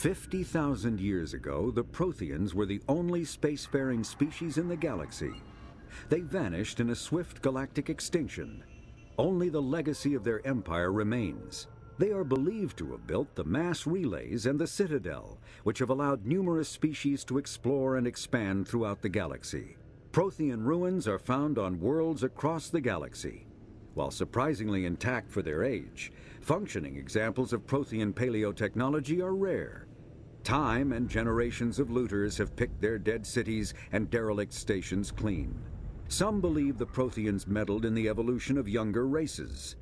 50,000 years ago, the Protheans were the only spacefaring species in the galaxy. They vanished in a swift galactic extinction. Only the legacy of their empire remains. They are believed to have built the mass relays and the Citadel, which have allowed numerous species to explore and expand throughout the galaxy. Prothean ruins are found on worlds across the galaxy. While surprisingly intact for their age, functioning examples of Prothean paleotechnology are rare. Time and generations of looters have picked their dead cities and derelict stations clean. Some believe the Protheans meddled in the evolution of younger races.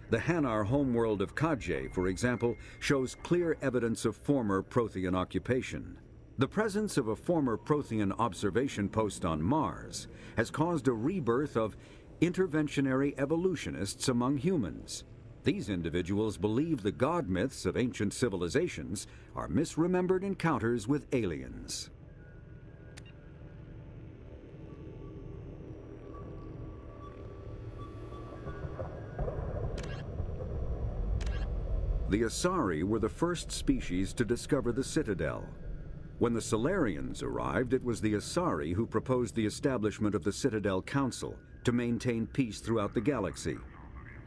The Hanar homeworld of Kaje, for example, shows clear evidence of former Prothean occupation. The presence of a former Prothean observation post on Mars has caused a rebirth of interventionary evolutionists among humans. These individuals believe the god myths of ancient civilizations are misremembered encounters with aliens. The Asari were the first species to discover the Citadel. When the Solarians arrived, it was the Asari who proposed the establishment of the Citadel Council to maintain peace throughout the galaxy.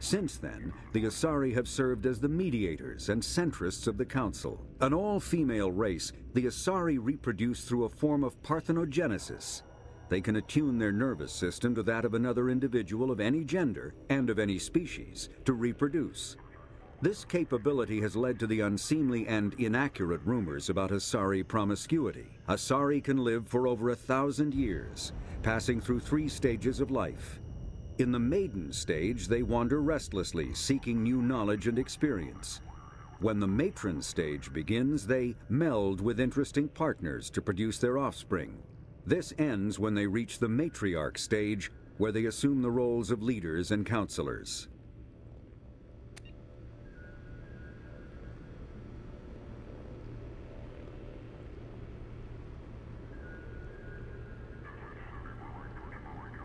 Since then, the Asari have served as the mediators and centrists of the Council. An all-female race, the Asari reproduce through a form of parthenogenesis. They can attune their nervous system to that of another individual of any gender and of any species to reproduce. This capability has led to the unseemly and inaccurate rumors about Asari promiscuity. Asari can live for over 1,000 years, passing through 3 stages of life. In the maiden stage, they wander restlessly, seeking new knowledge and experience. When the matron stage begins, they meld with interesting partners to produce their offspring. This ends when they reach the matriarch stage, where they assume the roles of leaders and counselors.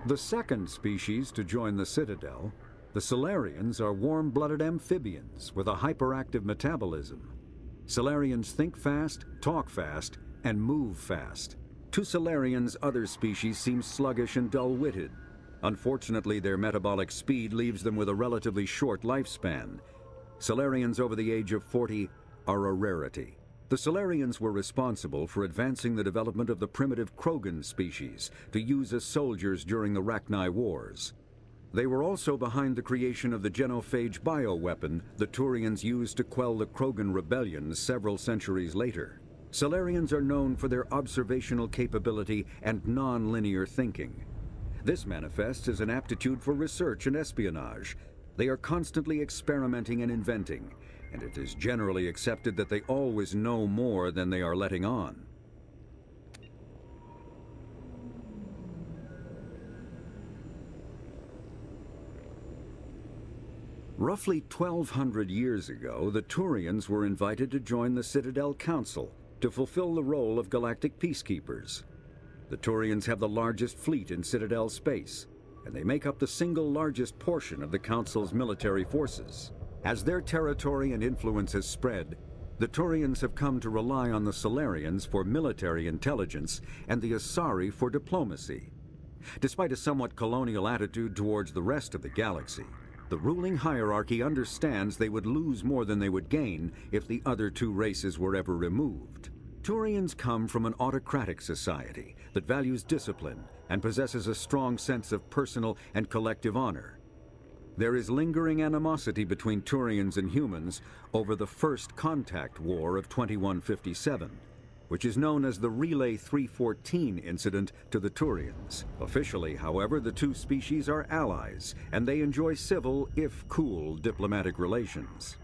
The second species to join the Citadel, the Solarians, are warm-blooded amphibians with a hyperactive metabolism. Solarians think fast, talk fast, and move fast. To Solarians, other species seem sluggish and dull-witted. Unfortunately, their metabolic speed leaves them with a relatively short lifespan. Solarians over the age of 40 are a rarity. The Solarians were responsible for advancing the development of the primitive Krogan species to use as soldiers during the Rachni Wars. They were also behind the creation of the genophage bioweapon the Turians used to quell the Krogan rebellions several centuries later. Solarians are known for their observational capability and non-linear thinking. This manifests as an aptitude for research and espionage. They are constantly experimenting and inventing, and it is generally accepted that they always know more than they are letting on. Roughly 1,200 years ago, the Turians were invited to join the Citadel Council to fulfill the role of galactic peacekeepers. The Turians have the largest fleet in Citadel space, and they make up the single largest portion of the Council's military forces. As their territory and influence has spread, the Turians have come to rely on the Solarians for military intelligence and the Asari for diplomacy. Despite a somewhat colonial attitude towards the rest of the galaxy, the ruling hierarchy understands they would lose more than they would gain if the other 2 races were ever removed. Turians come from an autocratic society that values discipline and possesses a strong sense of personal and collective honor. There is lingering animosity between Turians and humans over the First Contact War of 2157, which is known as the Relay 314 incident to the Turians. Officially, however, the 2 species are allies, and they enjoy civil, if cool, diplomatic relations.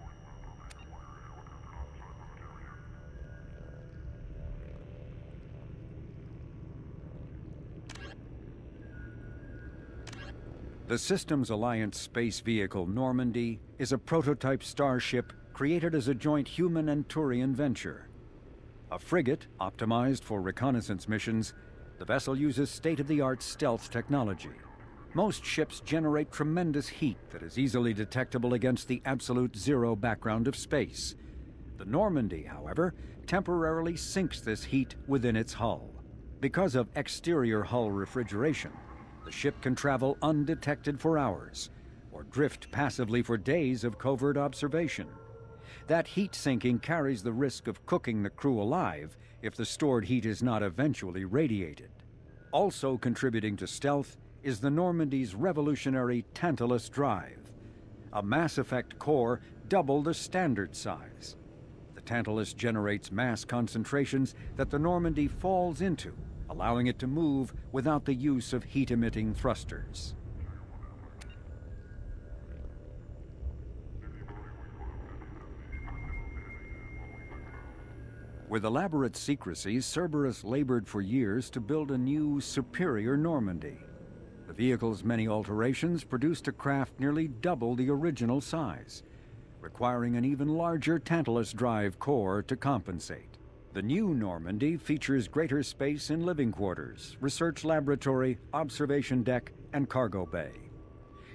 The Systems Alliance space vehicle Normandy is a prototype starship created as a joint human and Turian venture. A frigate optimized for reconnaissance missions, the vessel uses state-of-the-art stealth technology. Most ships generate tremendous heat that is easily detectable against the absolute zero background of space. The Normandy, however, temporarily sinks this heat within its hull. Because of exterior hull refrigeration, the ship can travel undetected for hours, or drift passively for days of covert observation. That heat sinking carries the risk of cooking the crew alive if the stored heat is not eventually radiated. Also contributing to stealth is the Normandy's revolutionary Tantalus drive, a Mass Effect core double the standard size. The Tantalus generates mass concentrations that the Normandy falls into, allowing it to move without the use of heat-emitting thrusters. With elaborate secrecy, Cerberus labored for years to build a new, superior Normandy. The vehicle's many alterations produced a craft nearly double the original size, requiring an even larger Tantalus drive core to compensate. The new Normandy features greater space in living quarters, research laboratory, observation deck, and cargo bay.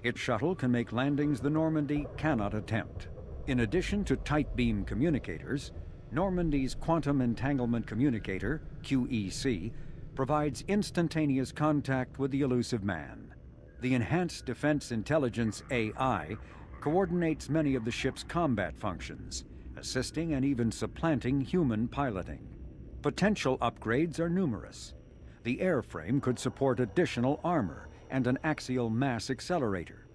Its shuttle can make landings the Normandy cannot attempt. In addition to tight beam communicators, Normandy's Quantum Entanglement Communicator, QEC, provides instantaneous contact with the elusive man. The Enhanced Defense Intelligence AI coordinates many of the ship's combat functions, assisting and even supplanting human piloting. Potential upgrades are numerous. The airframe could support additional armor and an axial mass accelerator.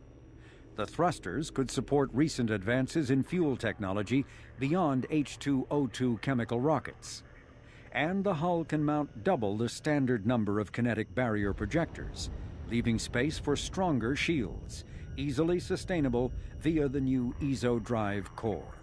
The thrusters could support recent advances in fuel technology beyond H2O2 chemical rockets. And the hull can mount double the standard number of kinetic barrier projectors, leaving space for stronger shields, easily sustainable via the new ESO drive core.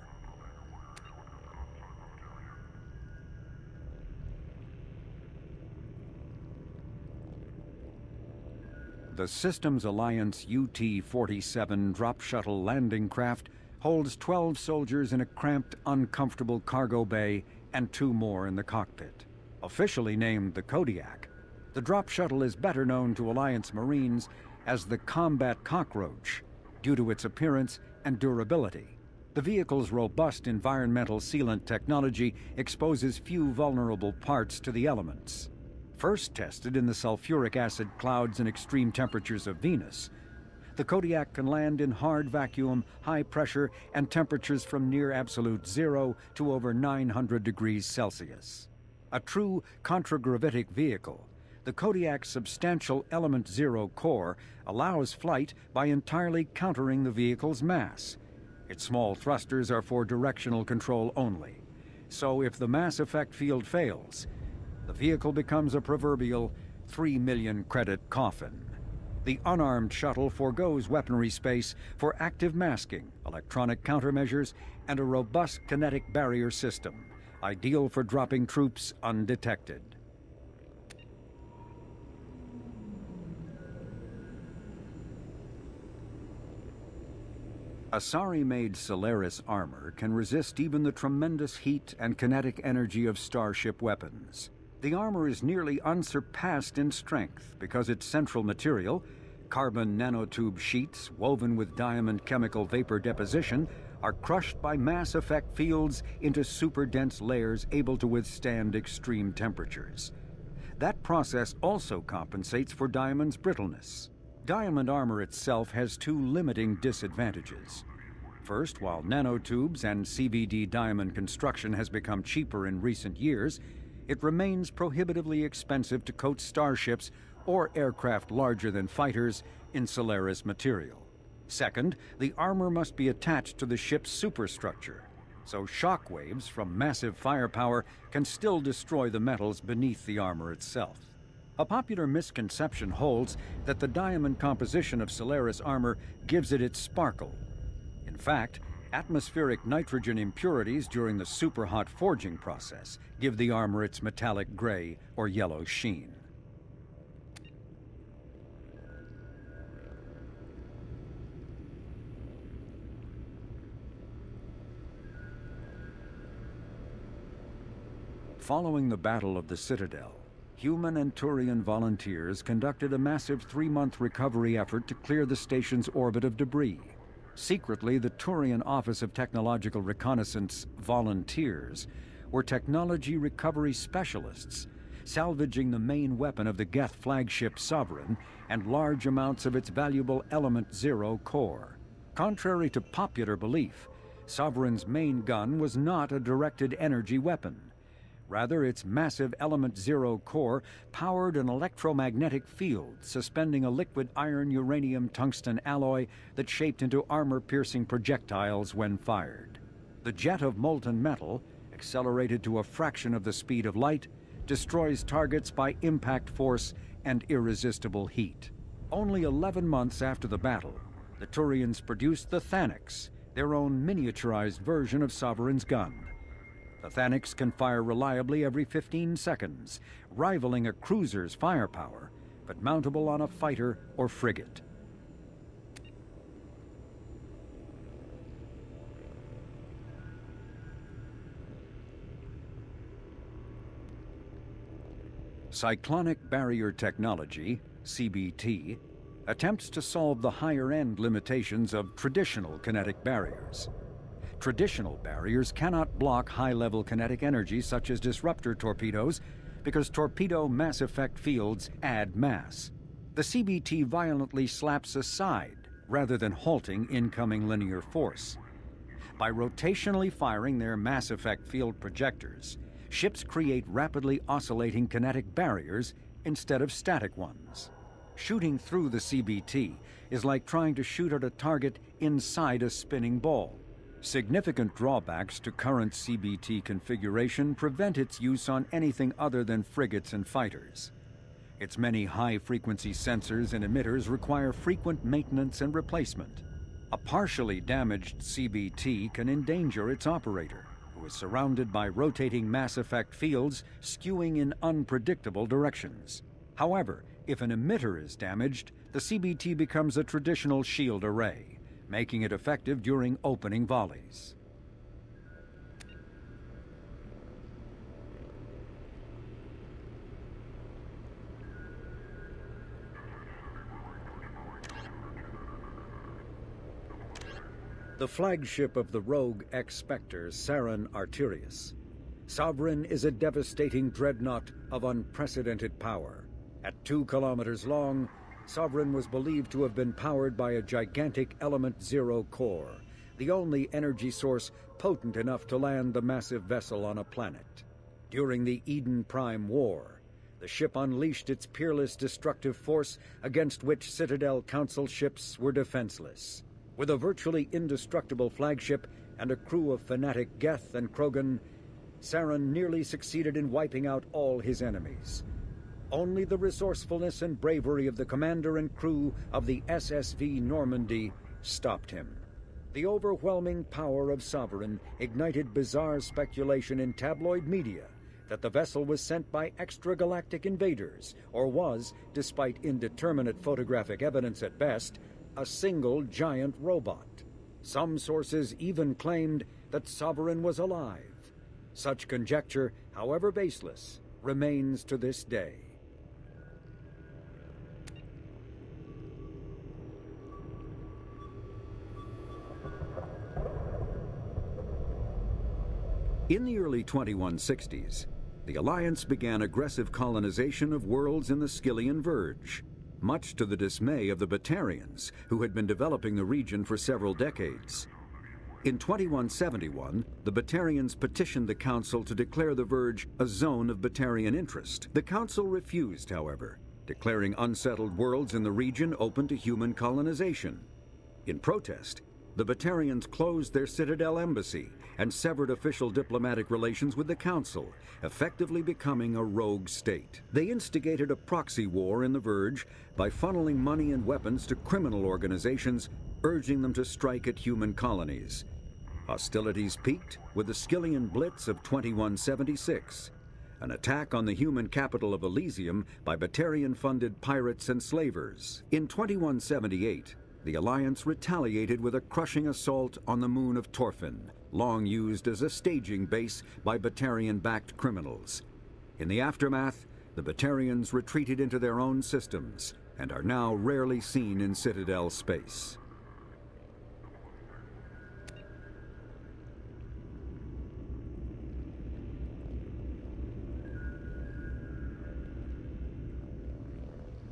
The Systems Alliance UT-47 drop shuttle landing craft holds 12 soldiers in a cramped, uncomfortable cargo bay and 2 more in the cockpit. Officially named the Kodiak, the drop shuttle is better known to Alliance Marines as the Combat Cockroach due to its appearance and durability. The vehicle's robust environmental sealant technology exposes few vulnerable parts to the elements. First tested in the sulfuric acid clouds and extreme temperatures of Venus, the Kodiak can land in hard vacuum, high pressure, and temperatures from near absolute zero to over 900 degrees Celsius. A true contragravitic vehicle, the Kodiak's substantial Element Zero core allows flight by entirely countering the vehicle's mass. Its small thrusters are for directional control only, so if the mass effect field fails, the vehicle becomes a proverbial 3 million credit coffin. The unarmed shuttle forgoes weaponry space for active masking, electronic countermeasures, and a robust kinetic barrier system, ideal for dropping troops undetected. Asari-made Solaris armor can resist even the tremendous heat and kinetic energy of starship weapons. The armor is nearly unsurpassed in strength because its central material, carbon nanotube sheets woven with diamond chemical vapor deposition, are crushed by mass effect fields into super-dense layers able to withstand extreme temperatures. That process also compensates for diamond's brittleness. Diamond armor itself has 2 limiting disadvantages. First, while nanotubes and CVD diamond construction has become cheaper in recent years, it remains prohibitively expensive to coat starships or aircraft larger than fighters in Solaris material. Second, the armor must be attached to the ship's superstructure, so shock waves from massive firepower can still destroy the metals beneath the armor itself. A popular misconception holds that the diamond composition of Solaris armor gives it its sparkle. In fact, atmospheric nitrogen impurities during the superhot forging process give the armor its metallic gray or yellow sheen. Following the Battle of the Citadel, human and Turian volunteers conducted a massive 3-month recovery effort to clear the station's orbit of debris. Secretly, the Turian Office of Technological Reconnaissance volunteers were technology recovery specialists, salvaging the main weapon of the Geth flagship Sovereign and large amounts of its valuable Element Zero core. Contrary to popular belief, Sovereign's main gun was not a directed energy weapon. Rather, its massive Element Zero core powered an electromagnetic field suspending a liquid iron-uranium-tungsten alloy that shaped into armor-piercing projectiles when fired. The jet of molten metal, accelerated to a fraction of the speed of light, destroys targets by impact force and irresistible heat. Only 11 months after the battle, the Turians produced the Thanix, their own miniaturized version of Sovereign's gun. The Thanix can fire reliably every 15 seconds, rivaling a cruiser's firepower, but mountable on a fighter or frigate. Cyclonic Barrier Technology, CBT, attempts to solve the higher-end limitations of traditional kinetic barriers. Traditional barriers cannot block high-level kinetic energy such as disruptor torpedoes because torpedo mass effect fields add mass. The CBT violently slaps aside rather than halting incoming linear force. By rotationally firing their mass effect field projectors, ships create rapidly oscillating kinetic barriers instead of static ones. Shooting through the CBT is like trying to shoot at a target inside a spinning ball. Significant drawbacks to current CBT configuration prevent its use on anything other than frigates and fighters. Its many high-frequency sensors and emitters require frequent maintenance and replacement. A partially damaged CBT can endanger its operator, who is surrounded by rotating mass effect fields skewing in unpredictable directions. However, if an emitter is damaged, the CBT becomes a traditional shield array, making it effective during opening volleys. The flagship of the rogue ex-Spectre, Sarin Arterius, Sovereign is a devastating dreadnought of unprecedented power. At 2 kilometers long, Sovereign was believed to have been powered by a gigantic Element Zero core, the only energy source potent enough to land the massive vessel on a planet. During the Eden Prime War, the ship unleashed its peerless destructive force against which Citadel Council ships were defenseless. With a virtually indestructible flagship and a crew of fanatic Geth and Krogan, Sarin nearly succeeded in wiping out all his enemies. Only the resourcefulness and bravery of the commander and crew of the SSV Normandy stopped him. The overwhelming power of Sovereign ignited bizarre speculation in tabloid media that the vessel was sent by extragalactic invaders, or was, despite indeterminate photographic evidence at best, a single giant robot. Some sources even claimed that Sovereign was alive. Such conjecture, however baseless, remains to this day. In the early 2160s, the Alliance began aggressive colonization of worlds in the Skyllian Verge, much to the dismay of the Batarians, who had been developing the region for several decades. In 2171, the Batarians petitioned the Council to declare the Verge a zone of Batarian interest. The Council refused, however, declaring unsettled worlds in the region open to human colonization. In protest, the Batarians closed their Citadel embassy and severed official diplomatic relations with the Council, effectively becoming a rogue state. They instigated a proxy war in the Verge by funneling money and weapons to criminal organizations, urging them to strike at human colonies. Hostilities peaked with the Skyllian Blitz of 2176, an attack on the human capital of Elysium by Batarian-funded pirates and slavers. In 2178, the Alliance retaliated with a crushing assault on the moon of Torfin, long used as a staging base by Batarian-backed criminals. In the aftermath, the Batarians retreated into their own systems and are now rarely seen in Citadel space.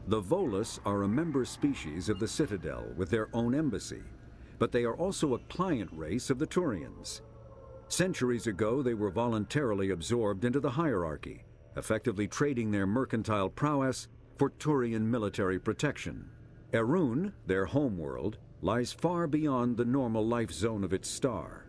The Volus are a member species of the Citadel with their own embassy, but they are also a client race of the Turians. Centuries ago, they were voluntarily absorbed into the hierarchy, effectively trading their mercantile prowess for Turian military protection. Erun, their homeworld, lies far beyond the normal life zone of its star.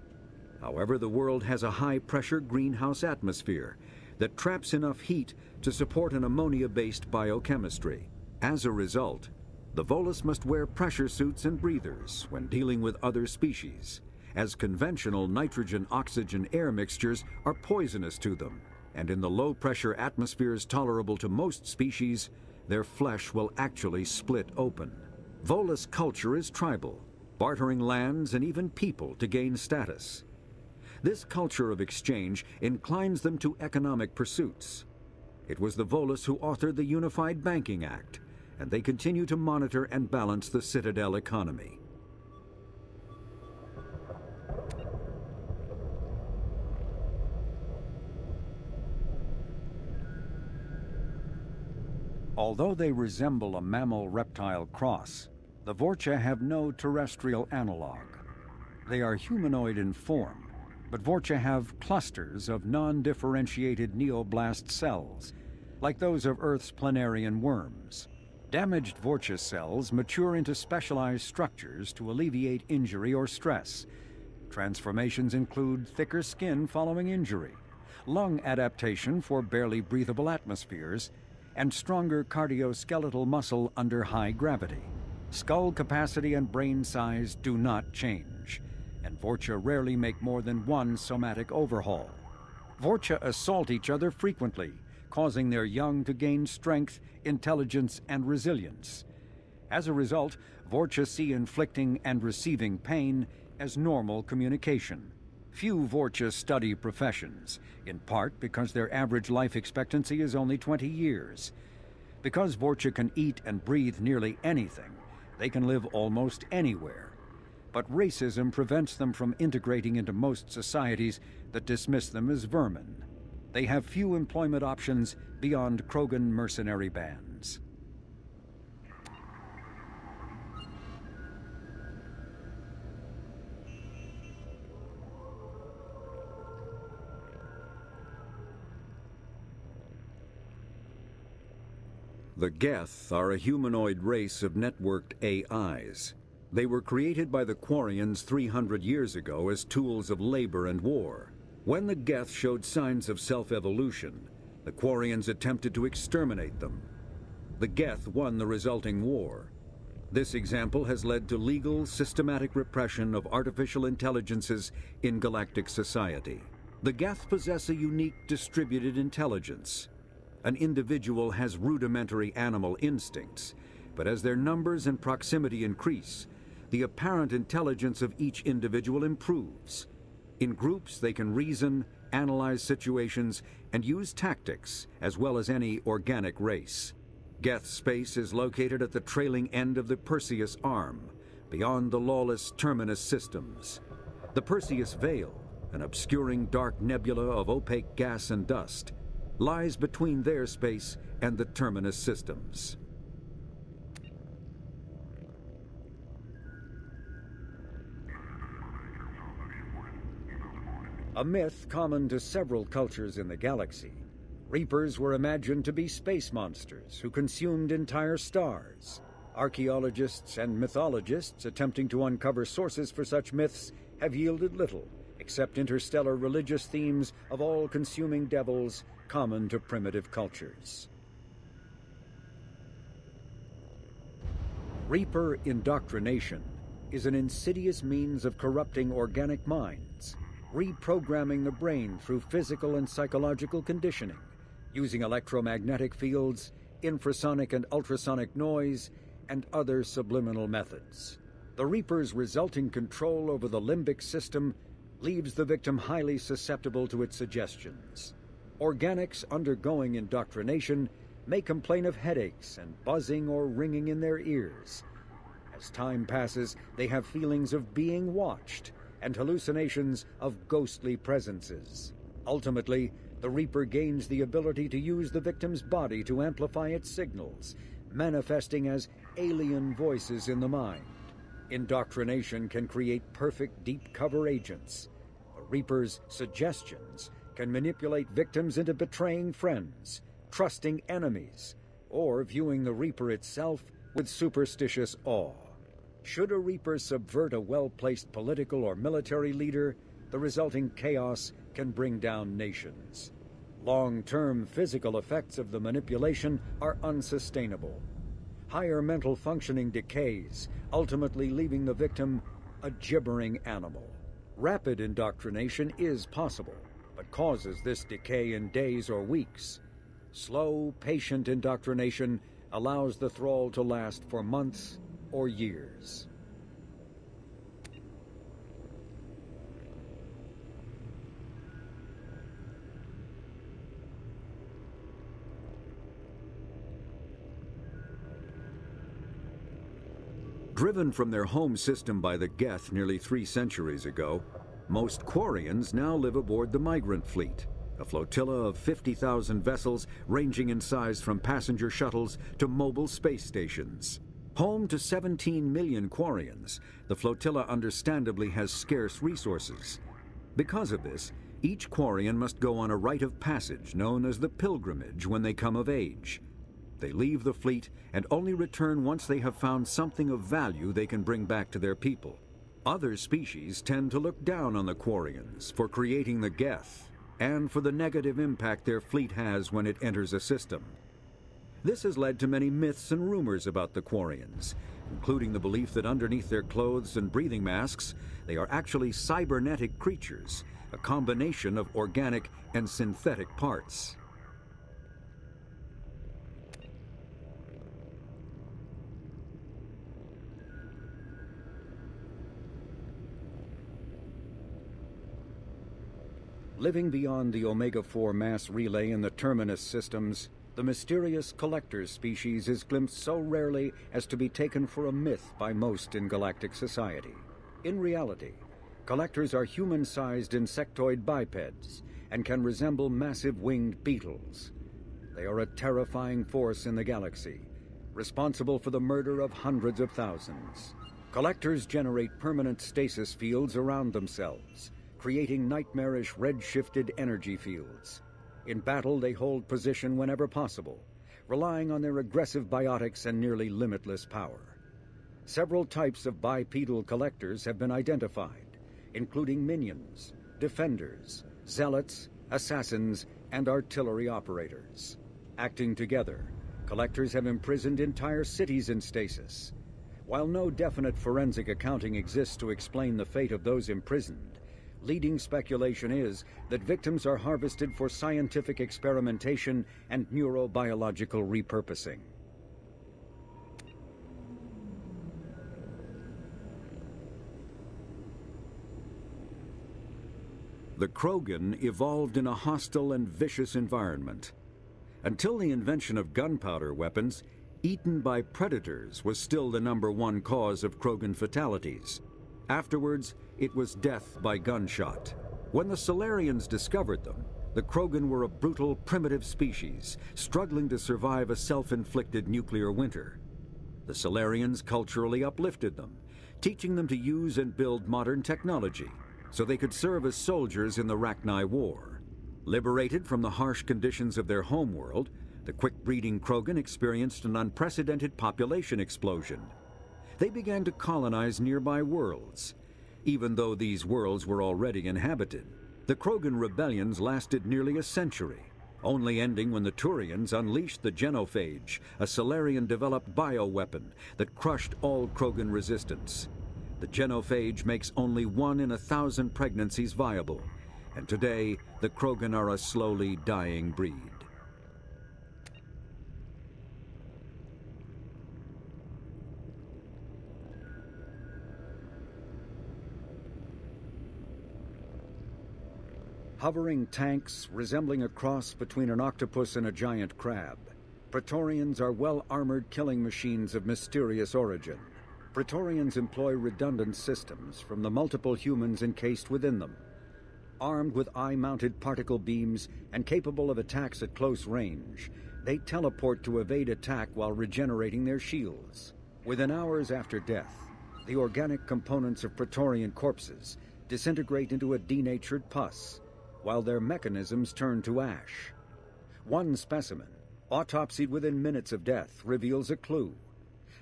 However, the world has a high-pressure greenhouse atmosphere that traps enough heat to support an ammonia-based biochemistry. As a result, the Volus must wear pressure suits and breathers when dealing with other species, as conventional nitrogen-oxygen air mixtures are poisonous to them, and in the low-pressure atmospheres tolerable to most species, their flesh will actually split open. Volus culture is tribal, bartering lands and even people to gain status. This culture of exchange inclines them to economic pursuits. It was the Volus who authored the Unified Banking Act, and they continue to monitor and balance the Citadel economy. Although they resemble a mammal-reptile cross, the Vorcha have no terrestrial analog. They are humanoid in form, but Vorcha have clusters of non-differentiated neoblast cells, like those of Earth's planarian worms. Damaged Vorcha cells mature into specialized structures to alleviate injury or stress. Transformations include thicker skin following injury, lung adaptation for barely breathable atmospheres, and stronger cardioskeletal muscle under high gravity. Skull capacity and brain size do not change, and Vorcha rarely make more than one somatic overhaul. Vorcha assault each other frequently, causing their young to gain strength, intelligence, and resilience. As a result, Vorcha see inflicting and receiving pain as normal communication. Few Vorcha study professions, in part because their average life expectancy is only 20 years. Because Vorcha can eat and breathe nearly anything, they can live almost anywhere. But racism prevents them from integrating into most societies that dismiss them as vermin. They have few employment options beyond Krogan mercenary bands. The Geth are a humanoid race of networked AIs. They were created by the Quarians 300 years ago as tools of labor and war. When the Geth showed signs of self-evolution, the Quarians attempted to exterminate them. The Geth won the resulting war. This example has led to legal, systematic repression of artificial intelligences in galactic society. The Geth possess a unique distributed intelligence. An individual has rudimentary animal instincts, but as their numbers and proximity increase, the apparent intelligence of each individual improves. In groups, they can reason, analyze situations, and use tactics, as well as any organic race. Geth space is located at the trailing end of the Perseus Arm, beyond the lawless Terminus systems. The Perseus Veil, an obscuring dark nebula of opaque gas and dust, lies between their space and the Terminus systems. A myth common to several cultures in the galaxy, Reapers were imagined to be space monsters who consumed entire stars. Archaeologists and mythologists attempting to uncover sources for such myths have yielded little, except interstellar religious themes of all-consuming devils common to primitive cultures. Reaper indoctrination is an insidious means of corrupting organic minds, reprogramming the brain through physical and psychological conditioning, using electromagnetic fields, infrasonic and ultrasonic noise, and other subliminal methods. The Reaper's resulting control over the limbic system leaves the victim highly susceptible to its suggestions. Organics undergoing indoctrination may complain of headaches and buzzing or ringing in their ears. As time passes, they have feelings of being watched and hallucinations of ghostly presences. Ultimately, the Reaper gains the ability to use the victim's body to amplify its signals, manifesting as alien voices in the mind. Indoctrination can create perfect deep cover agents. A Reaper's suggestions can manipulate victims into betraying friends, trusting enemies, or viewing the Reaper itself with superstitious awe. Should a Reaper subvert a well-placed political or military leader, the resulting chaos can bring down nations. Long-term physical effects of the manipulation are unsustainable. Higher mental functioning decays, ultimately leaving the victim a gibbering animal. Rapid indoctrination is possible, but causes this decay in days or weeks. Slow, patient indoctrination allows the thrall to last for months or years. Driven from their home system by the Geth nearly 3 centuries ago, most Quarians now live aboard the Migrant Fleet, a flotilla of 50,000 vessels ranging in size from passenger shuttles to mobile space stations. Home to 17 million Quarians, the flotilla understandably has scarce resources. Because of this, each Quarian must go on a rite of passage known as the pilgrimage when they come of age. They leave the fleet and only return once they have found something of value they can bring back to their people. Other species tend to look down on the Quarians for creating the Geth and for the negative impact their fleet has when it enters a system. This has led to many myths and rumors about the Quarians, including the belief that underneath their clothes and breathing masks, they are actually cybernetic creatures, a combination of organic and synthetic parts. Living beyond the Omega-4 mass relay in the Terminus systems, the mysterious Collectors species is glimpsed so rarely as to be taken for a myth by most in galactic society. In reality, Collectors are human-sized insectoid bipeds and can resemble massive winged beetles. They are a terrifying force in the galaxy, responsible for the murder of hundreds of thousands. Collectors generate permanent stasis fields around themselves, creating nightmarish red-shifted energy fields. In battle, they hold position whenever possible, relying on their aggressive biotics and nearly limitless power. Several types of bipedal Collectors have been identified, including minions, defenders, zealots, assassins, and artillery operators. Acting together, Collectors have imprisoned entire cities in stasis. While no definite forensic accounting exists to explain the fate of those imprisoned, leading speculation is that victims are harvested for scientific experimentation and neurobiological repurposing. The Krogan evolved in a hostile and vicious environment. Until the invention of gunpowder weapons, eaten by predators was still the #1 cause of Krogan fatalities. Afterwards, it was death by gunshot. When the Solarians discovered them, the Krogan were a brutal, primitive species, struggling to survive a self-inflicted nuclear winter. The Solarians culturally uplifted them, teaching them to use and build modern technology, so they could serve as soldiers in the Rachni War. Liberated from the harsh conditions of their homeworld, the quick-breeding Krogan experienced an unprecedented population explosion. They began to colonize nearby worlds. Even though these worlds were already inhabited, the Krogan rebellions lasted nearly a century, only ending when the Turians unleashed the Genophage, a Solarian-developed bioweapon that crushed all Krogan resistance. The Genophage makes only 1 in 1,000 pregnancies viable, and today the Krogan are a slowly dying breed. Hovering tanks resembling a cross between an octopus and a giant crab, Praetorians are well-armored killing machines of mysterious origin. Praetorians employ redundant systems from the multiple humans encased within them. Armed with eye-mounted particle beams and capable of attacks at close range, They teleport to evade attack while regenerating their shields. Within hours after death, the organic components of Praetorian corpses disintegrate into a denatured pus, while their mechanisms turn to ash. One specimen, autopsied within minutes of death, reveals a clue.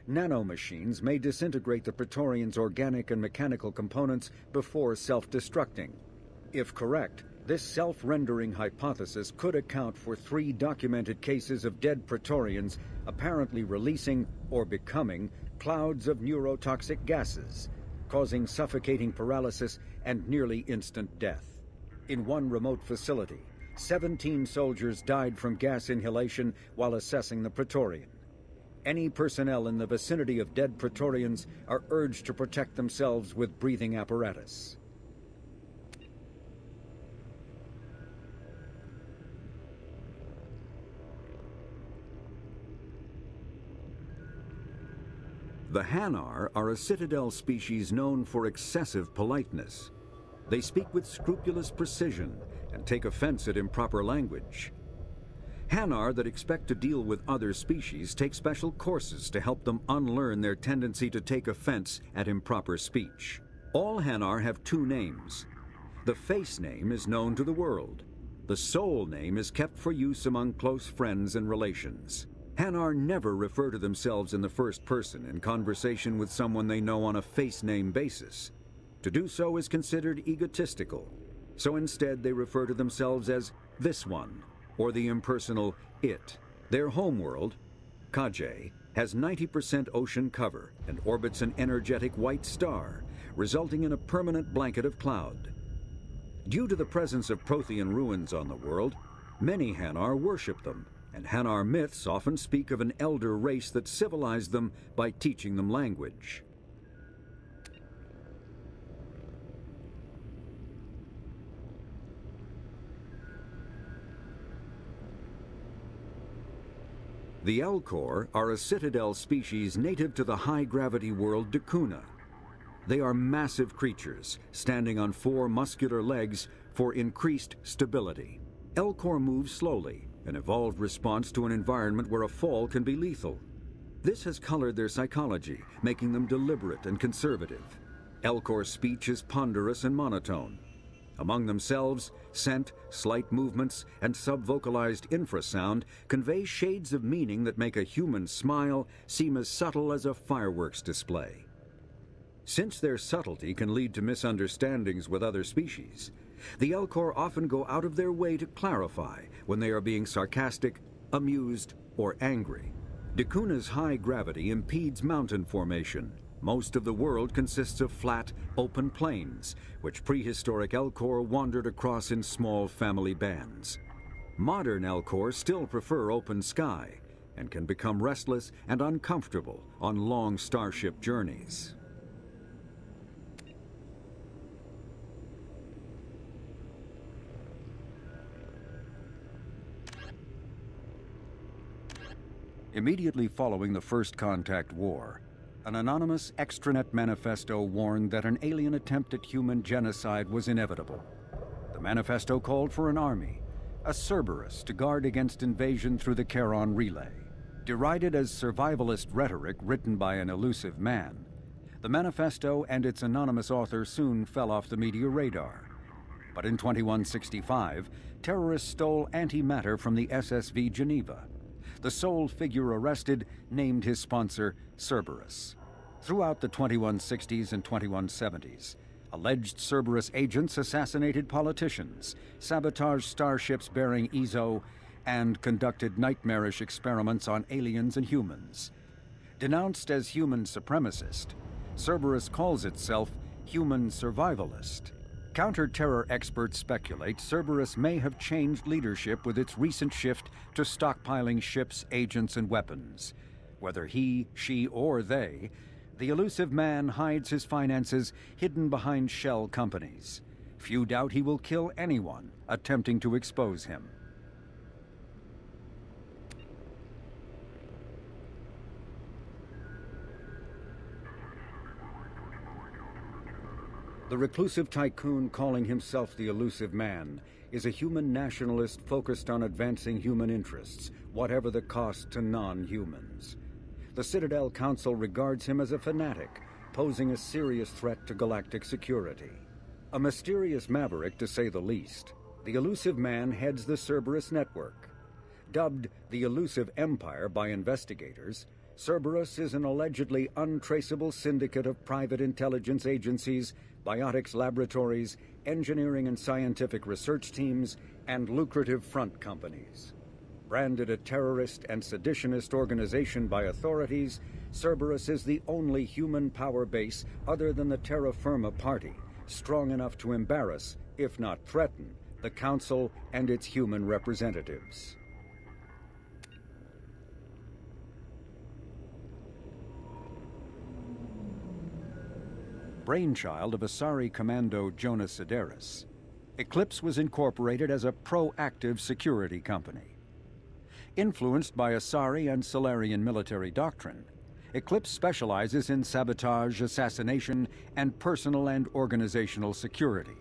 Nanomachines may disintegrate the Praetorians' organic and mechanical components before self-destructing. If correct, this self-rendering hypothesis could account for 3 documented cases of dead Praetorians apparently releasing or becoming clouds of neurotoxic gases, causing suffocating paralysis and nearly instant death. In one remote facility, 17 soldiers died from gas inhalation while assessing the Praetorian. Any personnel in the vicinity of dead Praetorians are urged to protect themselves with breathing apparatus. The Hanar are a citadel species known for excessive politeness. They speak with scrupulous precision and take offense at improper language. Hanar that expect to deal with other species take special courses to help them unlearn their tendency to take offense at improper speech. All Hanar have 2 names. The face name is known to the world. The soul name is kept for use among close friends and relations. Hanar never refer to themselves in the first person in conversation with someone they know on a face name basis. To do so is considered egotistical, so instead they refer to themselves as this one, or the impersonal it. Their homeworld, Kaje, has 90% ocean cover and orbits an energetic white star, resulting in a permanent blanket of cloud. Due to the presence of Prothean ruins on the world, many Hanar worship them, and Hanar myths often speak of an elder race that civilized them by teaching them language. The Elcor are a citadel species native to the high-gravity world Dakuna. They are massive creatures, standing on 4 muscular legs for increased stability. Elcor move slowly, an evolved response to an environment where a fall can be lethal. This has colored their psychology, making them deliberate and conservative. Elcor's speech is ponderous and monotone. Among themselves, scent, slight movements, and subvocalized infrasound convey shades of meaning that make a human smile seem as subtle as a fireworks display. Since their subtlety can lead to misunderstandings with other species, the Elcor often go out of their way to clarify when they are being sarcastic, amused, or angry. Dakuna's high gravity impedes mountain formation. Most of the world consists of flat, open plains, which prehistoric Elcor wandered across in small family bands. Modern Elcor still prefer open sky and can become restless and uncomfortable on long starship journeys. Immediately following the First Contact War, an anonymous extranet manifesto warned that an alien attempt at human genocide was inevitable. The manifesto called for an army, a Cerberus, to guard against invasion through the Charon Relay. Derided as survivalist rhetoric written by an elusive man, the manifesto and its anonymous author soon fell off the media radar. But in 2165, terrorists stole antimatter from the SSV Geneva. The sole figure arrested named his sponsor Cerberus. Throughout the 2160s and 2170s, alleged Cerberus agents assassinated politicians, sabotaged starships bearing Ezo, and conducted nightmarish experiments on aliens and humans. Denounced as human supremacist, Cerberus calls itself human survivalist. Counter-terror experts speculate Cerberus may have changed leadership with its recent shift to stockpiling ships, agents, and weapons. Whether he, she, or they, the elusive man hides his finances hidden behind shell companies. Few doubt he will kill anyone attempting to expose him. The reclusive tycoon calling himself the Elusive Man is a human nationalist focused on advancing human interests, whatever the cost to non-humans. The Citadel Council regards him as a fanatic, posing a serious threat to galactic security. A mysterious maverick, to say the least, the Elusive Man heads the Cerberus network. Dubbed the Elusive Empire by investigators, Cerberus is an allegedly untraceable syndicate of private intelligence agencies, biotics laboratories, engineering and scientific research teams, and lucrative front companies. Branded a terrorist and seditionist organization by authorities, Cerberus is the only human power base other than the Terra Firma Party, strong enough to embarrass, if not threaten, the Council and its human representatives. Brainchild of Asari Commando Jonas Sideris, Eclipse was incorporated as a proactive security company. Influenced by Asari and Solarian military doctrine, Eclipse specializes in sabotage, assassination, and personal and organizational security.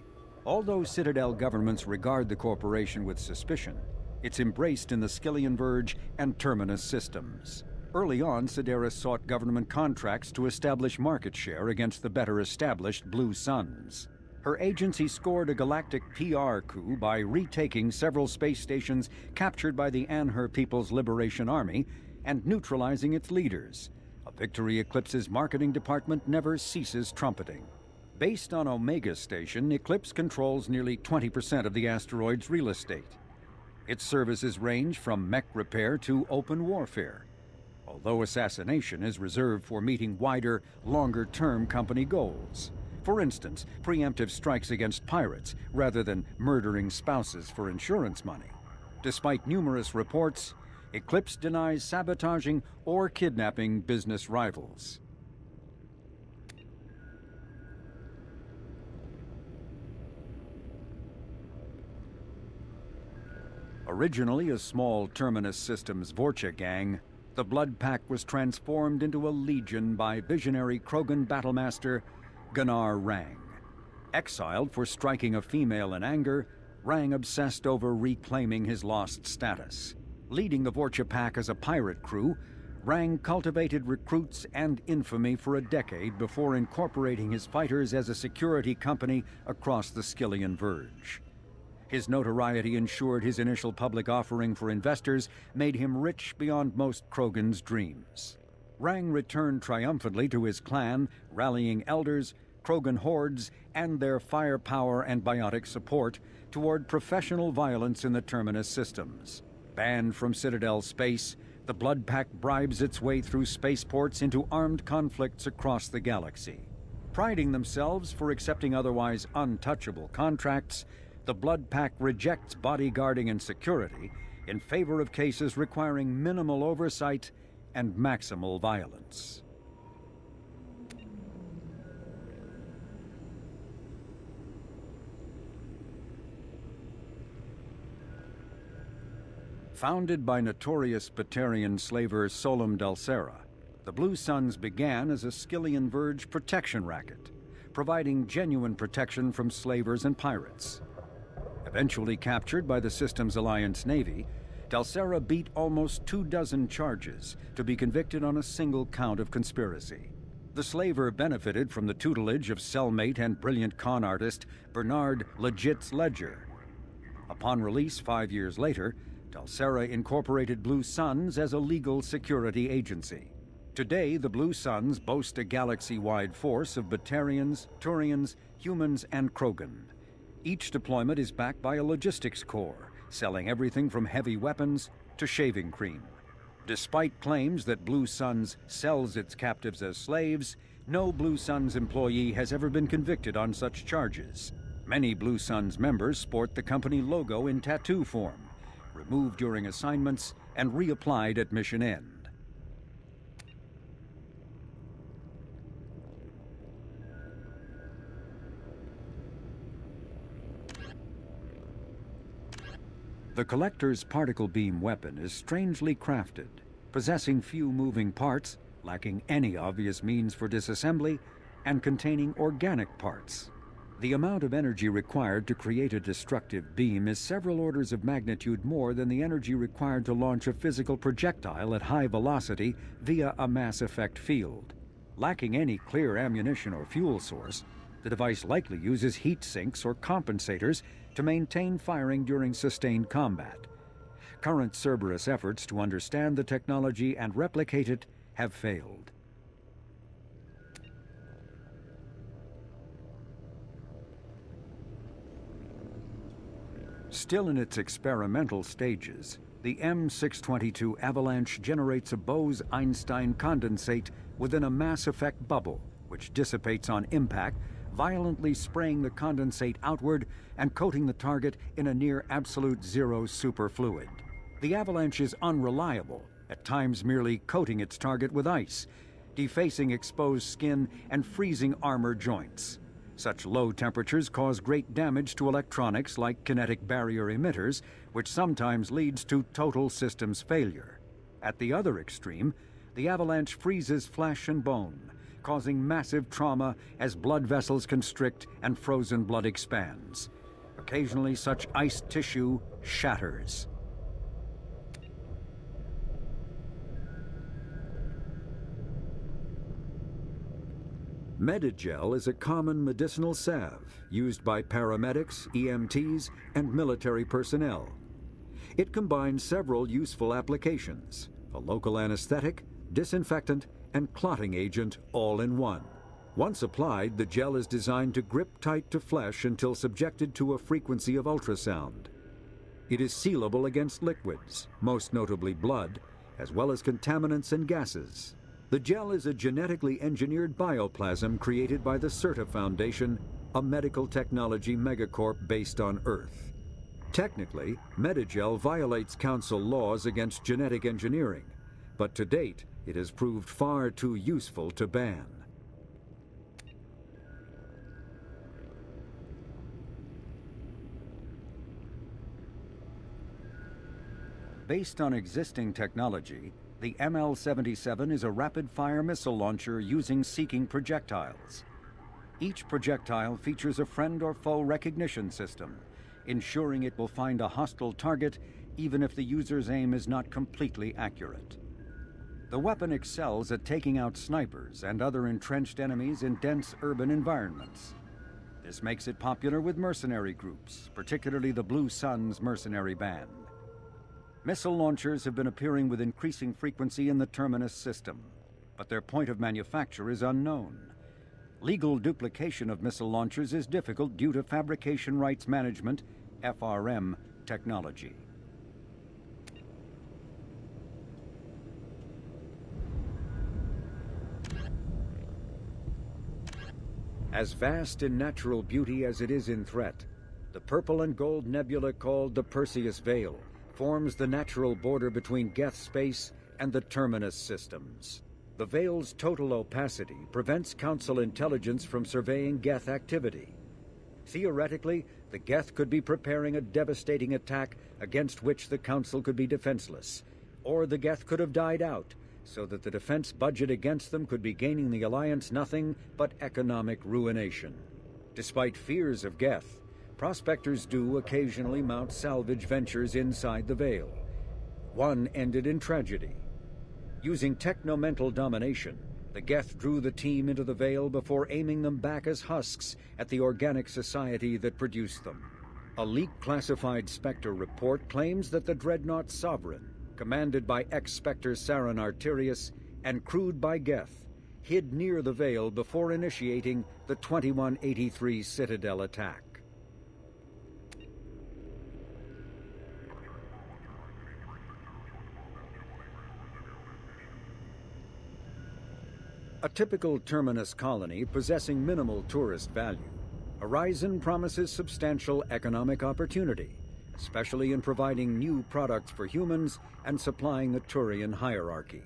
Although Citadel governments regard the corporation with suspicion, it's embraced in the Skillian Verge and Terminus systems. Early on, Sideris sought government contracts to establish market share against the better-established Blue Suns. Her agency scored a galactic PR coup by retaking several space stations captured by the Anhur People's Liberation Army and neutralizing its leaders, a victory Eclipse's marketing department never ceases trumpeting. Based on Omega Station, Eclipse controls nearly 20% of the asteroid's real estate. Its services range from mech repair to open warfare, although assassination is reserved for meeting wider, longer-term company goals. For instance, preemptive strikes against pirates rather than murdering spouses for insurance money. Despite numerous reports, Eclipse denies sabotaging or kidnapping business rivals. Originally a small Terminus Systems Vorcha gang, the Blood Pack was transformed into a legion by visionary Krogan battlemaster Gunnar Rang. Exiled for striking a female in anger, Rang obsessed over reclaiming his lost status. Leading the Vorcha Pack as a pirate crew, Rang cultivated recruits and infamy for a decade before incorporating his fighters as a security company across the Skillian Verge. His notoriety ensured his initial public offering for investors made him rich beyond most Krogan's dreams. Rang returned triumphantly to his clan, rallying elders, Krogan hordes, and their firepower and biotic support toward professional violence in the Terminus systems. Banned from Citadel space, the Blood Pack bribes its way through spaceports into armed conflicts across the galaxy. Priding themselves for accepting otherwise untouchable contracts, the Blood Pack rejects bodyguarding and security in favor of cases requiring minimal oversight and maximal violence. Founded by notorious Batarian slaver Solum Dulcera, the Blue Suns began as a Skillian Verge protection racket, providing genuine protection from slavers and pirates. Eventually captured by the Systems Alliance Navy, Dulcera beat almost 24 charges to be convicted on a single count of conspiracy. The slaver benefited from the tutelage of cellmate and brilliant con artist Bernard Legit's Ledger. Upon release 5 years later, Dulcera incorporated Blue Suns as a legal security agency. Today, the Blue Suns boast a galaxy-wide force of Batarians, Turians, humans, and Krogan. Each deployment is backed by a logistics corps, selling everything from heavy weapons to shaving cream. Despite claims that Blue Suns sells its captives as slaves, no Blue Suns employee has ever been convicted on such charges. Many Blue Suns members sport the company logo in tattoo form, removed during assignments and reapplied at mission end. The Collector's particle beam weapon is strangely crafted, possessing few moving parts, lacking any obvious means for disassembly, and containing organic parts. The amount of energy required to create a destructive beam is several orders of magnitude more than the energy required to launch a physical projectile at high velocity via a mass effect field. Lacking any clear ammunition or fuel source, the device likely uses heat sinks or compensators to maintain firing during sustained combat. Current Cerberus efforts to understand the technology and replicate it have failed. Still in its experimental stages, the M622 Avalanche generates a Bose-Einstein condensate within a mass effect bubble, which dissipates on impact, violently spraying the condensate outward and coating the target in a near absolute zero superfluid. The Avalanche is unreliable, at times merely coating its target with ice, defacing exposed skin and freezing armor joints. Such low temperatures cause great damage to electronics like kinetic barrier emitters, which sometimes leads to total systems failure. At the other extreme, the Avalanche freezes flesh and bone, causing massive trauma as blood vessels constrict and frozen blood expands. Occasionally, such iced tissue shatters. Medigel is a common medicinal salve used by paramedics, EMTs, and military personnel. It combines several useful applications: a local anesthetic, disinfectant, and clotting agent all in one. Once applied, the gel is designed to grip tight to flesh until subjected to a frequency of ultrasound. It is sealable against liquids, most notably blood, as well as contaminants and gases. The gel is a genetically engineered bioplasm created by the CERTA Foundation, a medical technology megacorp based on Earth. Technically, Medigel violates Council laws against genetic engineering, but to date, it has proved far too useful to ban. Based on existing technology, the ML-77 is a rapid-fire missile launcher using seeking projectiles. Each projectile features a friend or foe recognition system, ensuring it will find a hostile target even if the user's aim is not completely accurate. The weapon excels at taking out snipers and other entrenched enemies in dense urban environments. This makes it popular with mercenary groups, particularly the Blue Suns mercenary band. Missile launchers have been appearing with increasing frequency in the Terminus system, but their point of manufacture is unknown. Legal duplication of missile launchers is difficult due to fabrication rights management, FRM, technology. As vast in natural beauty as it is in threat, the purple and gold nebula called the Perseus Veil forms the natural border between Geth space and the Terminus systems. The Veil's total opacity prevents Council intelligence from surveying Geth activity. Theoretically, the Geth could be preparing a devastating attack against which the Council could be defenseless, or the Geth could have died out, so that the defense budget against them could be gaining the Alliance nothing but economic ruination. Despite fears of Geth, prospectors do occasionally mount salvage ventures inside the Veil. One ended in tragedy. Using technomental domination, the Geth drew the team into the Veil before aiming them back as husks at the organic society that produced them. A leaked classified Spectre report claims that the dreadnought Sovereign, commanded by ex-Spectre Sarin Arterius and crewed by Geth, hid near the Veil before initiating the 2183 Citadel attack. A typical Terminus colony possessing minimal tourist value, Horizon promises substantial economic opportunity, especially in providing new products for humans and supplying the Turian hierarchy.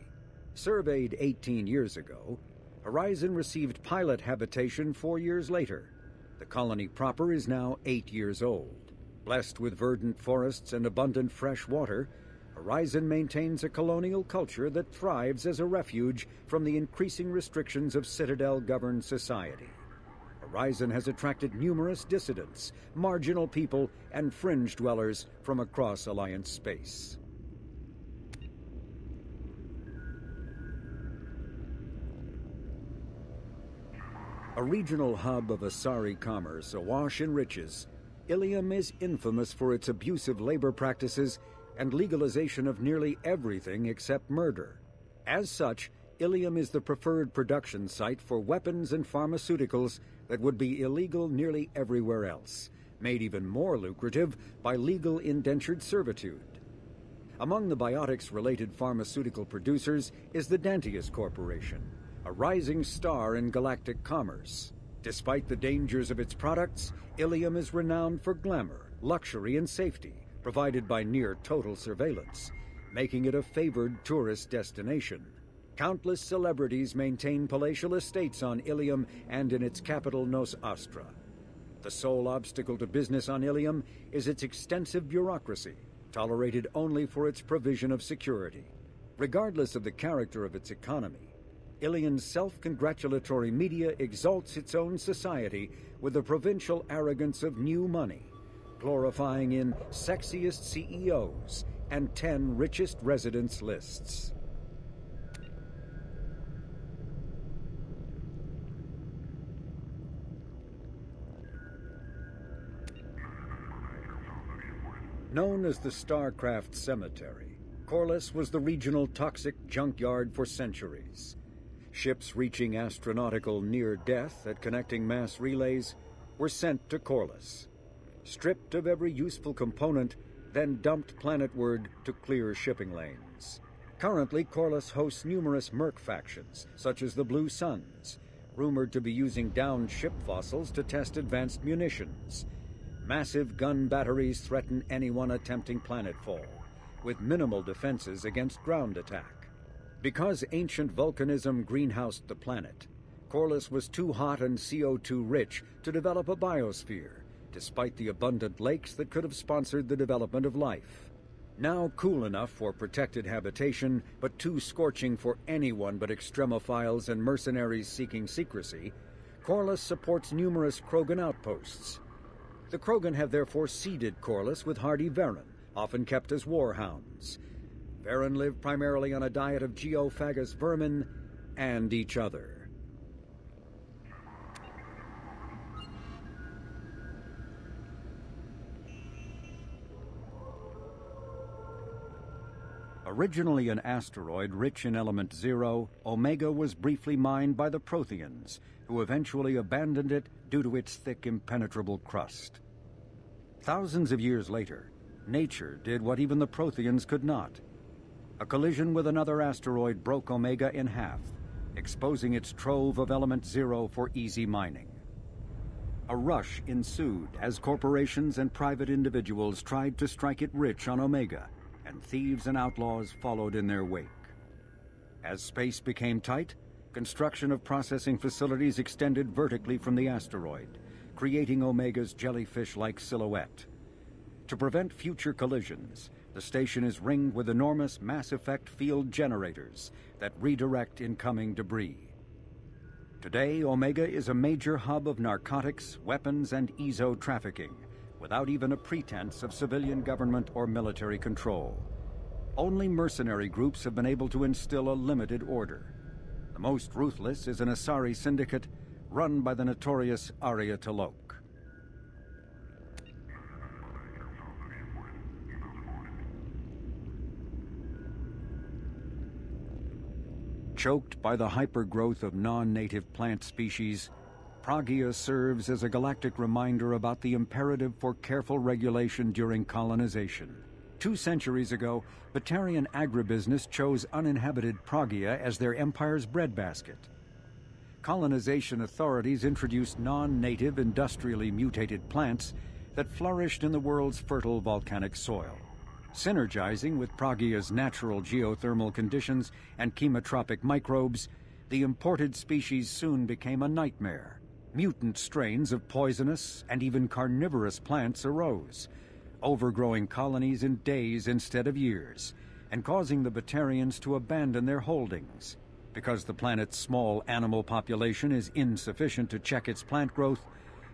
Surveyed 18 years ago, Horizon received pilot habitation 4 years later. The colony proper is now 8 years old. Blessed with verdant forests and abundant fresh water, Horizon maintains a colonial culture that thrives as a refuge from the increasing restrictions of Citadel-governed society. Horizon has attracted numerous dissidents, marginal people, and fringe dwellers from across Alliance space. A regional hub of Asari commerce awash in riches, Ilium is infamous for its abusive labor practices and legalization of nearly everything except murder. As such, Ilium is the preferred production site for weapons and pharmaceuticals that would be illegal nearly everywhere else, made even more lucrative by legal indentured servitude. Among the biotics-related pharmaceutical producers is the Dantius Corporation, a rising star in galactic commerce. Despite the dangers of its products, Ilium is renowned for glamour, luxury, and safety, provided by near-total surveillance, making it a favored tourist destination. Countless celebrities maintain palatial estates on Ilium and in its capital Nos Astra. The sole obstacle to business on Ilium is its extensive bureaucracy, tolerated only for its provision of security. Regardless of the character of its economy, Ilium's self-congratulatory media exalts its own society with the provincial arrogance of new money, glorifying in sexiest CEOs and 10 richest residents lists. Known as the Starcraft Cemetery, Corliss was the regional toxic junkyard for centuries. Ships reaching astronautical near-death at connecting mass relays were sent to Corliss, stripped of every useful component, then dumped planetward to clear shipping lanes. Currently, Corliss hosts numerous merc factions, such as the Blue Suns, rumored to be using downed ship fossils to test advanced munitions. Massive gun batteries threaten anyone attempting planetfall, with minimal defenses against ground attack. Because ancient volcanism greenhoused the planet, Corliss was too hot and CO2 rich to develop a biosphere, despite the abundant lakes that could have sponsored the development of life. Now cool enough for protected habitation, but too scorching for anyone but extremophiles and mercenaries seeking secrecy, Corliss supports numerous Krogan outposts. The Krogan have therefore seeded Corliss with hardy Varen, often kept as warhounds. Varen live primarily on a diet of geophagous vermin and each other. Originally an asteroid rich in element 0, Omega was briefly mined by the Protheans, who eventually abandoned it due to its thick, impenetrable crust. Thousands of years later, nature did what even the Protheans could not. A collision with another asteroid broke Omega in half, exposing its trove of element 0 for easy mining. A rush ensued as corporations and private individuals tried to strike it rich on Omega, and thieves and outlaws followed in their wake. As space became tight, construction of processing facilities extended vertically from the asteroid, creating Omega's jellyfish-like silhouette. To prevent future collisions, the station is ringed with enormous mass effect field generators that redirect incoming debris. Today, Omega is a major hub of narcotics, weapons, and EZO trafficking, without even a pretense of civilian government or military control. Only mercenary groups have been able to instill a limited order. The most ruthless is an Asari syndicate run by the notorious Arya T'Loak. Choked by the hypergrowth of non-native plant species, Pragia serves as a galactic reminder about the imperative for careful regulation during colonization. 2 centuries ago, Batarian agribusiness chose uninhabited Pragia as their empire's breadbasket. Colonization authorities introduced non-native, industrially mutated plants that flourished in the world's fertile volcanic soil. Synergizing with Pragia's natural geothermal conditions and chemotropic microbes, the imported species soon became a nightmare. Mutant strains of poisonous and even carnivorous plants arose, overgrowing colonies in days instead of years, and causing the Batarians to abandon their holdings. Because the planet's small animal population is insufficient to check its plant growth,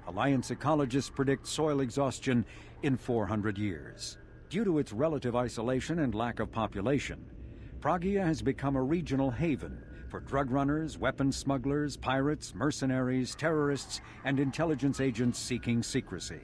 Alliance ecologists predict soil exhaustion in 400 years. Due to its relative isolation and lack of population, Pragia has become a regional haven for drug runners, weapons smugglers, pirates, mercenaries, terrorists, and intelligence agents seeking secrecy.